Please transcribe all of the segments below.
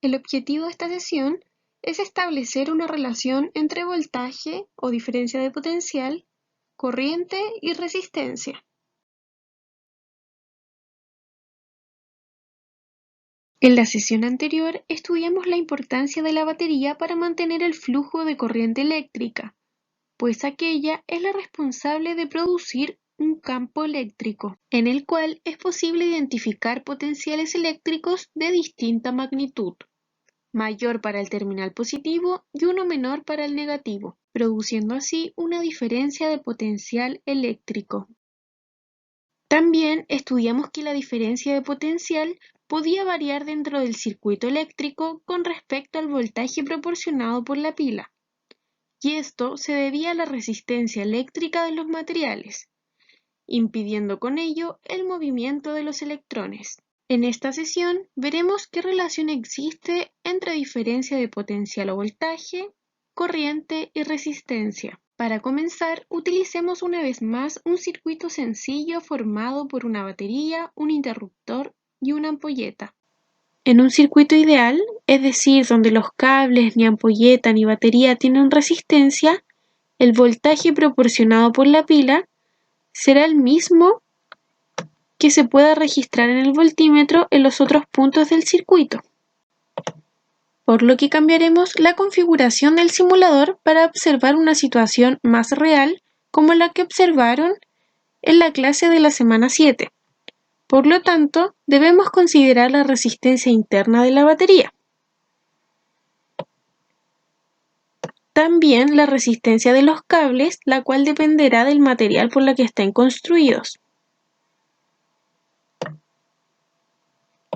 El objetivo de esta sesión es establecer una relación entre voltaje o diferencia de potencial, corriente y resistencia. En la sesión anterior estudiamos la importancia de la batería para mantener el flujo de corriente eléctrica, pues aquella es la responsable de producir un campo eléctrico, en el cual es posible identificar potenciales eléctricos de distinta magnitud, mayor para el terminal positivo y uno menor para el negativo, produciendo así una diferencia de potencial eléctrico. También estudiamos que la diferencia de potencial podía variar dentro del circuito eléctrico con respecto al voltaje proporcionado por la pila, y esto se debía a la resistencia eléctrica de los materiales, impidiendo con ello el movimiento de los electrones. En esta sesión veremos qué relación existe entre diferencia de potencial o voltaje, corriente y resistencia. Para comenzar, utilicemos una vez más un circuito sencillo formado por una batería, un interruptor y una ampolleta. En un circuito ideal, es decir, donde los cables, ni ampolleta ni batería tienen resistencia, el voltaje proporcionado por la pila será el mismo que se pueda registrar en el voltímetro en los otros puntos del circuito, por lo que cambiaremos la configuración del simulador para observar una situación más real como la que observaron en la clase de la semana 7. Por lo tanto, debemos considerar la resistencia interna de la batería. También la resistencia de los cables, la cual dependerá del material por la que estén construidos.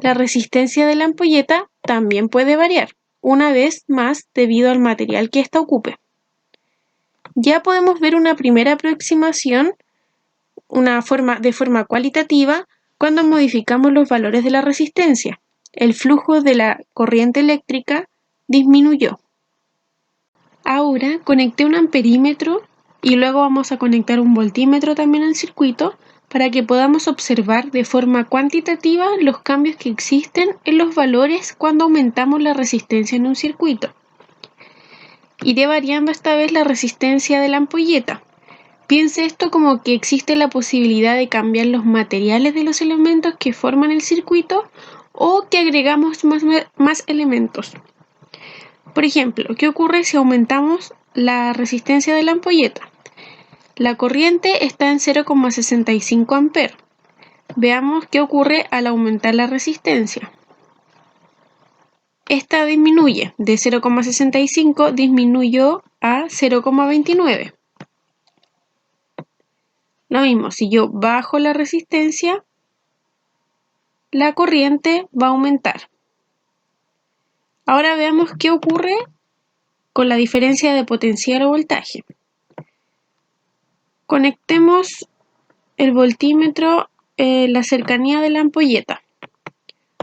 La resistencia de la ampolleta también puede variar, una vez más debido al material que ésta ocupe. Ya podemos ver una primera aproximación, de forma cualitativa, cuando modificamos los valores de la resistencia. El flujo de la corriente eléctrica disminuyó. Ahora conecté un amperímetro y luego vamos a conectar un voltímetro también al circuito para que podamos observar de forma cuantitativa los cambios que existen en los valores cuando aumentamos la resistencia en un circuito. Iré variando esta vez la resistencia de la ampolleta. Piense esto como que existe la posibilidad de cambiar los materiales de los elementos que forman el circuito o que agregamos más elementos. Por ejemplo, ¿qué ocurre si aumentamos la resistencia de la ampolleta? La corriente está en 0,65 A. Veamos qué ocurre al aumentar la resistencia. Esta disminuye, de 0,65 disminuyó a 0,29. Lo mismo, si yo bajo la resistencia, la corriente va a aumentar. Ahora veamos qué ocurre con la diferencia de potencial o voltaje. Conectemos el voltímetro en la cercanía de la ampolleta.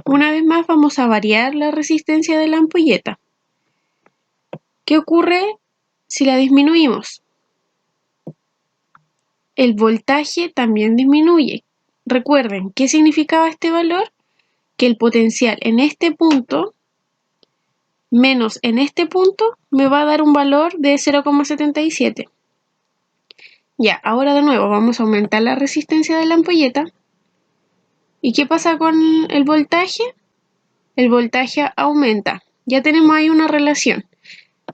Una vez más vamos a variar la resistencia de la ampolleta. ¿Qué ocurre si la disminuimos? El voltaje también disminuye. Recuerden, ¿qué significaba este valor? Que el potencial en este punto menos en este punto me va a dar un valor de 0,77. Ya, ahora de nuevo vamos a aumentar la resistencia de la ampolleta. ¿Y qué pasa con el voltaje? El voltaje aumenta. Ya tenemos ahí una relación.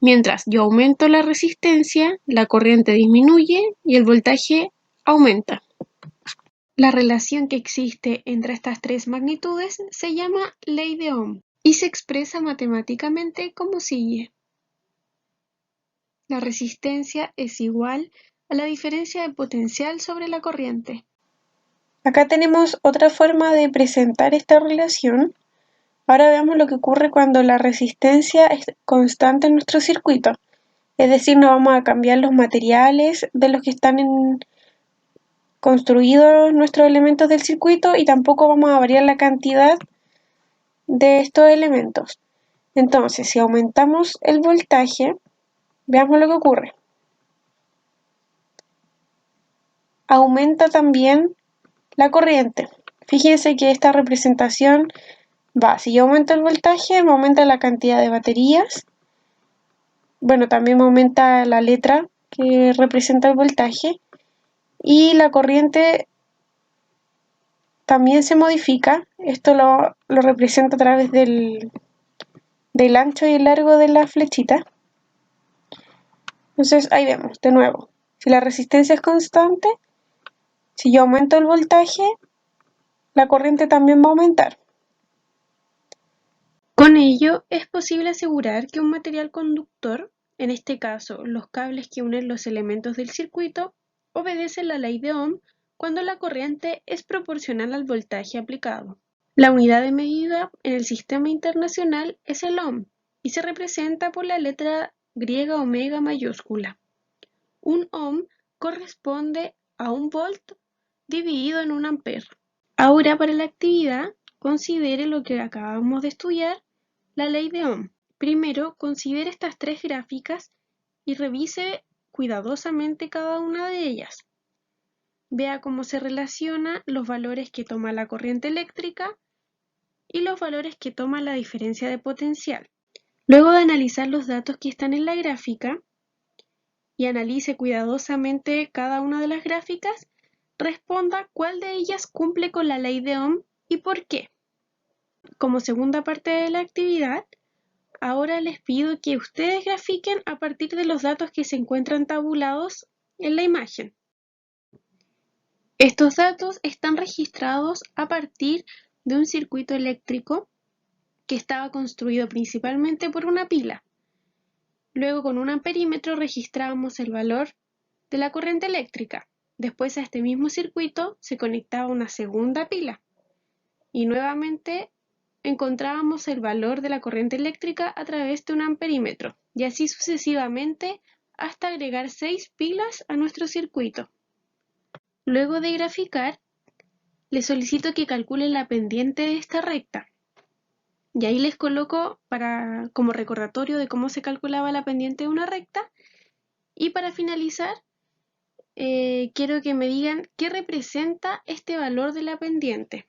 Mientras yo aumento la resistencia, la corriente disminuye y el voltaje aumenta. La relación que existe entre estas tres magnitudes se llama ley de Ohm y se expresa matemáticamente como sigue. La resistencia es igual a la diferencia de potencial sobre la corriente. Acá tenemos otra forma de presentar esta relación. Ahora veamos lo que ocurre cuando la resistencia es constante en nuestro circuito. Es decir, no vamos a cambiar los materiales de los que están construidos nuestros elementos del circuito y tampoco vamos a variar la cantidad de estos elementos. Entonces, si aumentamos el voltaje, veamos lo que ocurre. Aumenta también la corriente. Fíjense que esta representación Si yo aumento el voltaje, me aumenta la cantidad de baterías. Bueno, también me aumenta la letra que representa el voltaje. Y la corriente también se modifica. Esto lo representa a través del ancho y el largo de la flechita. Entonces ahí vemos, de nuevo. Si la resistencia es constante, si yo aumento el voltaje, la corriente también va a aumentar. Con ello, es posible asegurar que un material conductor, en este caso los cables que unen los elementos del circuito, obedece la ley de Ohm cuando la corriente es proporcional al voltaje aplicado. La unidad de medida en el sistema internacional es el ohm y se representa por la letra griega omega mayúscula. Un ohm corresponde a un volt dividido en un ampere. Ahora, para la actividad, considere lo que acabamos de estudiar, la ley de Ohm. Primero, considere estas tres gráficas y revise cuidadosamente cada una de ellas. Vea cómo se relacionan los valores que toma la corriente eléctrica y los valores que toma la diferencia de potencial. Luego de analizar los datos que están en la gráfica y analice cuidadosamente cada una de las gráficas, responda cuál de ellas cumple con la ley de Ohm y por qué. Como segunda parte de la actividad, ahora les pido que ustedes grafiquen a partir de los datos que se encuentran tabulados en la imagen. Estos datos están registrados a partir de un circuito eléctrico que estaba construido principalmente por una pila. Luego, con un amperímetro registrábamos el valor de la corriente eléctrica. Después, a este mismo circuito se conectaba una segunda pila y nuevamente encontrábamos el valor de la corriente eléctrica a través de un amperímetro, y así sucesivamente hasta agregar 6 pilas a nuestro circuito. Luego de graficar, les solicito que calculen la pendiente de esta recta. Y ahí les coloco como recordatorio de cómo se calculaba la pendiente de una recta. Y para finalizar, quiero que me digan qué representa este valor de la pendiente.